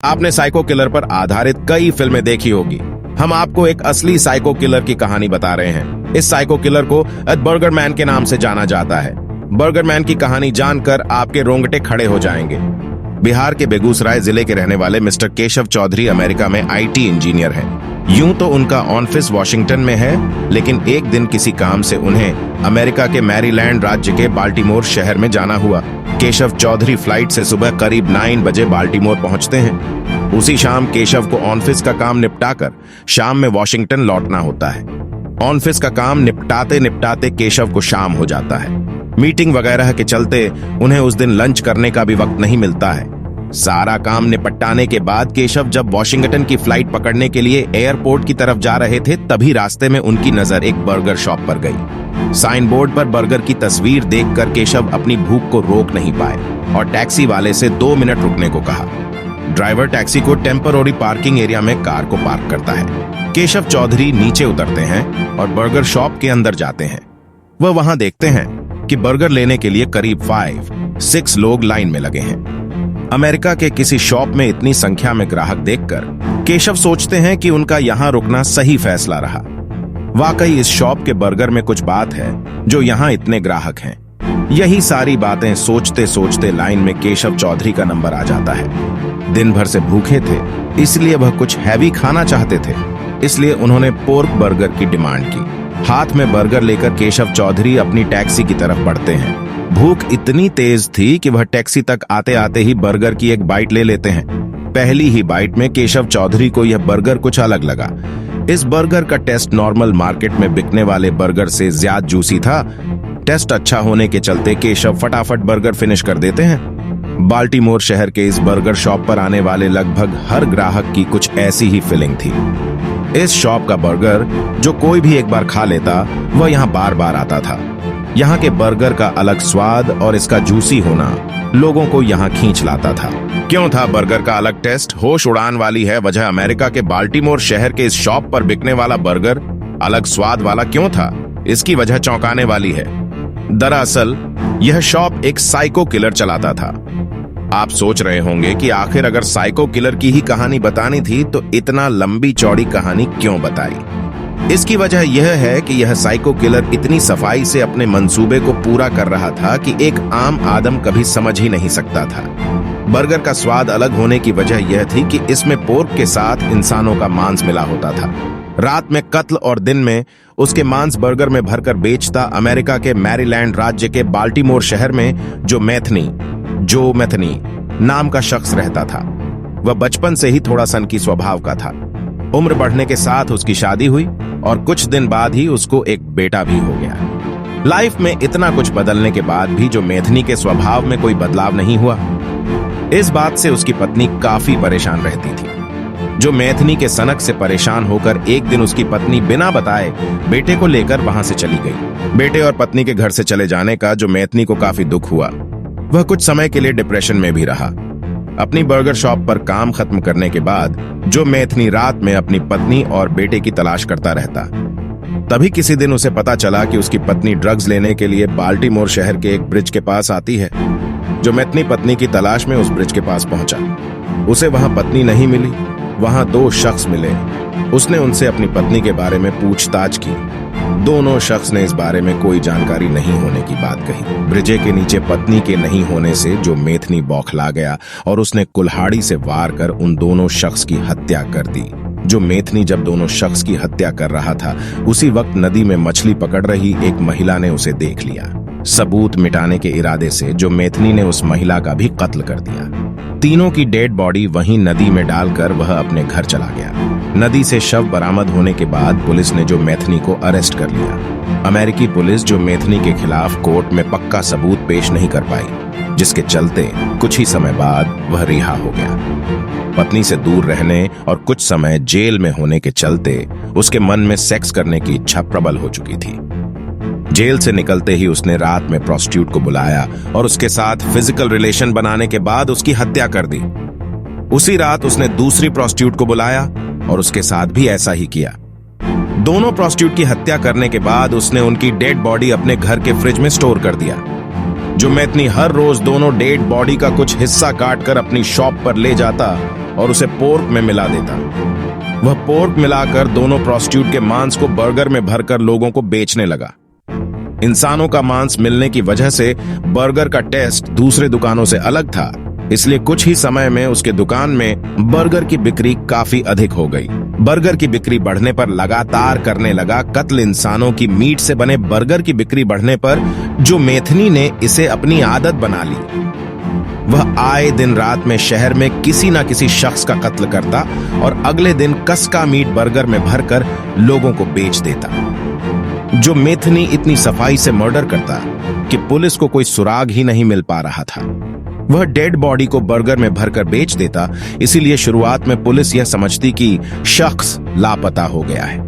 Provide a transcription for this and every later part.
आपने psycho killer पर आधारित कई फिल्में देखी होगी। हम आपको एक असली साइको किलर की कहानी बता रहे हैं। इस साइको किलर को बर्गर मैन के नाम से जाना जाता है। बर्गर मैन की कहानी जानकर आपके रोंगटे खड़े हो जाएंगे। बिहार के बेगूसराय जिले के रहने वाले मिस्टर केशव चौधरी अमेरिका में आईटी इंजीनियर हैं। यूं तो उनका ऑफिस वॉशिंगटन में है, लेकिन एक दिन किसी काम से उन्हें अमेरिका के मैरीलैंड राज्य के बाल्टीमोर शहर में जाना हुआ। केशव चौधरी फ्लाइट से सुबह करीब 9 बजे बाल्टीमोर पहुंचते हैं। उसी शाम केशव को ऑफिस का काम निपटाकर शाम में वॉशिंगटन लौटना होता है। ऑफिस का काम निपटाते निपटाते केशव को शाम हो जाता है। मीटिंग वगैरह के चलते उन्हें उस दिन लंच करने का भी वक्त नहीं मिलता है। सारा काम निपटाने के बाद केशव जब वॉशिंगटन की फ्लाइट पकड़ने के लिए एयरपोर्ट की तरफ जा रहे थे, तभी रास्ते में उनकी नजर एक बर्गर शॉप पर गई। साइन बोर्ड पर बर्गर की तस्वीर देखकर केशव अपनी भूख को रोक नहीं पाए और टैक्सी वाले से 2 मिनट रुकने को कहा। ड्राइवर टैक्सी को टेम्पररी पार्किंग एरिया में कार को पार्क करता है। केशव चौधरी नीचे उतरते हैं और बर्गर शॉप के अंदर जाते हैं। वह वहां देखते हैं कि बर्गर लेने के लिए करीब 5-6 लोग लाइन में लगे हैं। अमेरिका के किसी शॉप में इतनी संख्या में ग्राहक देखकर केशव सोचते हैं कि उनका यहां रुकना सही फैसला रहा। वाकई इस शॉप के बर्गर में कुछ बात है जो यहां इतने ग्राहक हैं। यही सारी बातें सोचते सोचते लाइन में केशव चौधरी का नंबर आ जाता है। दिन भर से भूखे थे, इसलिए वह कुछ हैवी खाना चाहते थे, इसलिए उन्होंने पोर्क बर्गर की डिमांड की। हाथ में बर्गर लेकर केशव चौधरी अपनी टैक्सी की तरफ बढ़ते हैं। भूख इतनी तेज थी कि वह टैक्सी तक आते आते ही बर्गर की एक बाइट ले लेते हैं। पहली ही बाइट में केशव चौधरी को यह बर्गर कुछ अलग लगा। इस बर्गर का टेस्ट नॉर्मल मार्केट में बिकने वाले बर्गर से ज्यादा जूसी था। टेस्ट अच्छा होने के चलते केशव फटाफट बर्गर फिनिश कर देते हैं। बाल्टीमोर शहर के इस बर्गर शॉप पर आने वाले लगभग हर ग्राहक की कुछ ऐसी ही फीलिंग थी। इस शॉप का बर्गर जो कोई भी एक बार खा लेता, वह यहाँ बार बार आता था। यहाँ के बर्गर का अलग स्वाद और इसका जूसी होना लोगों को यहाँ खींच लाता था। क्यों था बर्गर का अलग टेस्ट? होश उड़ान वाली है वजह अमेरिका के बाल्टीमोर शहर के इस शॉप पर बिकने वाला बर्गर अलग स्वाद वाला क्यों था? इसकी वजह चौंकाने वाली है। दरअसल यह शॉप एक साइको किलर चलाता था। आप सोच रहे होंगे कि आखिर अगर साइको किलर की ही कहानी बतानी थी तो इतना लंबी चौड़ी कहानी क्यों बताई? इसकी वजह यह है कि यह साइको किलर इतनी सफाई से अपने मंसूबे को पूरा कर रहा था कि एक आम आदम कभी समझ ही नहीं सकता था। बर्गर का स्वाद अलग होने की वजह यह थी कि इसमें पोर्क के साथ इंसानों का मांस मिला होता था। रात में कत्ल और दिन में उसके मांस बर्गर में भरकर बेचता अमेरिका के मैरीलैंड राज्य के बाल्टीमोर शहर में जो मैथनी नाम का शख्स रहता था। वह बचपन से ही थोड़ा सनकी स्वभाव का था। उम्र बढ़ने के साथ उसकी शादी हुई और कुछ दिन बाद ही उसको एक बेटा भी हो गया। लाइफ में इतना कुछ बदलने के बाद भी जो मैथनी के स्वभाव में कोई बदलाव नहीं हुआ, इस बात से उसकी पत्नी काफी परेशान रहती थी। जो मैथनी के सनक से परेशान होकर एक दिन उसकी पत्नी बिना बताए बेटे को लेकर वहां से चली गई। बेटे और पत्नी के घर से चले जाने का जो मैथनी को काफी दुख हुआ। वह कुछ समय के लिए डिप्रेशन में भी रहा। अपनी बर्गर शॉप पर काम खत्म करने के बाद जो मैथनी रात में अपनी पत्नी और बेटे की तलाश करता रहता। तभी किसी दिन उसे पता चला कि उसकी पत्नी ड्रग्स लेने के लिए बाल्टीमोर शहर के एक ब्रिज के पास आती है। जो मैथनी पत्नी की तलाश में उस ब्रिज के पास पहुंचा। उसे वहां पत्नी नहीं मिली, वहां 2 शख्स मिले। उसने उनसे अपनी पत्नी के बारे में पूछताछ की। दोनों शख्स ने इस बारे में कोई जानकारी नहीं होने की बात कही। ब्रिजे के नीचे पत्नी के नहीं होने से जो मैथनी बौखला गया और उसने कुल्हाड़ी से वार कर उन दोनों शख्स की हत्या कर दी। जो मैथनी जब दोनों शख्स की हत्या कर रहा था, उसी वक्त नदी में मछली पकड़ रही एक महिला ने उसे देख लिया। सबूत मिटाने के इरादे से जो मैथनी ने उस महिला का भी कत्ल कर दिया। तीनों की डेड बॉडी वहीं नदी में डालकर वह अपने घर चला गया। नदी से शव बरामद होने के बाद पुलिस ने जो मैथनी को अरेस्ट कर लिया। अमेरिकी पुलिस जो मैथनी के खिलाफ कोर्ट में पक्का सबूत पेश नहीं कर पाई, जिसके चलते कुछ ही समय बाद वह रिहा हो गया। पत्नी से दूर रहने और कुछ समय जेल में होने के चलते उसके मन में सेक्स करने की इच्छा प्रबल हो चुकी थी। जेल से निकलते ही उसने रात में प्रोस्टिट्यूट को बुलाया और उसके साथ फिजिकल रिलेशन बनाने के बाद उसकी हत्या कर दी। उसी रात उसने दूसरी प्रोस्टिट्यूट को बुलाया और उसके साथ भी ऐसा ही किया। दोनों प्रोस्टिट्यूट की हत्या करने के बाद उसने उनकी डेड बॉडी अपने घर के फ्रिज में स्टोर कर दिया। जो मैथनी हर रोज दोनों डेड बॉडी का कुछ हिस्सा काटकर अपनी शॉप पर ले जाता और उसे पोर्क में मिला देता। वह पोर्क मिलाकर दोनों प्रोस्टिट्यूट के मांस को बर्गर में भरकर लोगों को बेचने लगा। इंसानों का मांस मिलने की वजह से बर्गर का टेस्ट दूसरे दुकानों से अलग था, इसलिए कुछ ही समय में उसके दुकान में बर्गर की बिक्री काफी अधिक हो गई। बर्गर की बिक्री बढ़ने पर लगातार करने लगा कत्ल इंसानों की मीट से बने बर्गर की बिक्री बढ़ने पर जो मेथनी ने इसे अपनी आदत बना ली। वह आए दिन रात में शहर में किसी ना किसी शख्स का कत्ल करता और अगले दिन कसका मीट बर्गर में भरकर लोगों को बेच देता। जो मेथनी इतनी सफाई से मर्डर करता कि पुलिस को कोई सुराग ही नहीं मिल पा रहा था। वह डेड बॉडी को बर्गर में भरकर बेच देता, इसीलिए शुरुआत में पुलिस यह समझती कि शख्स लापता हो गया है।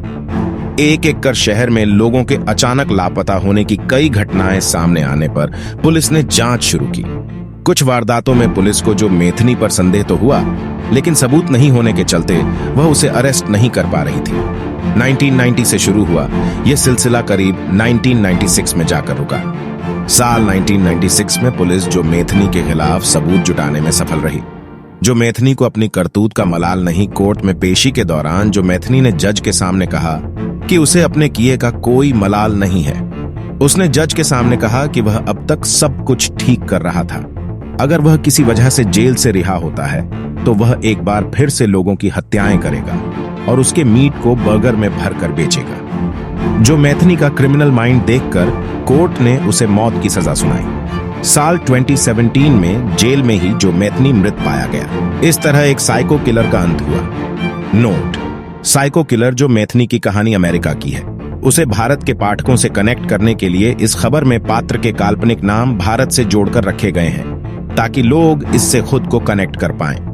एक एक कर शहर में लोगों के अचानक लापता होने की कई घटनाएं सामने आने पर पुलिस ने जांच शुरू की। कुछ वारदातों में पुलिस को जो मेथनी पर संदेह तो हुआ, लेकिन सबूत नहीं होने के चलते वह उसे अरेस्ट नहीं कर पा रही थी। 1990 से शुरू हुआ यह सिलसिला करीब 1996 में जाकर रुका। साल 1996 में पुलिस जो मेथनी के खिलाफ सबूत जुटाने में सफल रही। जो मेथनी को अपनी करतूत का मलाल नहीं, कोर्ट में पेशी के दौरान जो मेथनी ने जज के सामने कहा कि उसे अपने किए का कोई मलाल नहीं है। उसने जज के सामने कहा कि वह अब तक सब कुछ ठीक कर रहा था। अगर वह किसी वजह से जेल से रिहा होता है तो वह एक बार फिर से लोगों की हत्याएं करेगा और उसके मीट को बर्गर में भरकर बेचेगा। जो मेथनी का क्रिमिनल माइंड देखकर कोर्ट ने उसे मौत की सजा सुनाई। साल 2017 में जेल में ही जो मेथनी मृत पाया गया। इस तरह एक साइको किलर का अंत हुआ। नोट: साइको किलर जो मेथनी की कहानी अमेरिका की है, उसे भारत के पाठकों से कनेक्ट करने के लिए इस खबर में पात्र के काल्पनिक नाम भारत से जोड़कर रखे गए हैं ताकि लोग इससे खुद को कनेक्ट कर पाएं।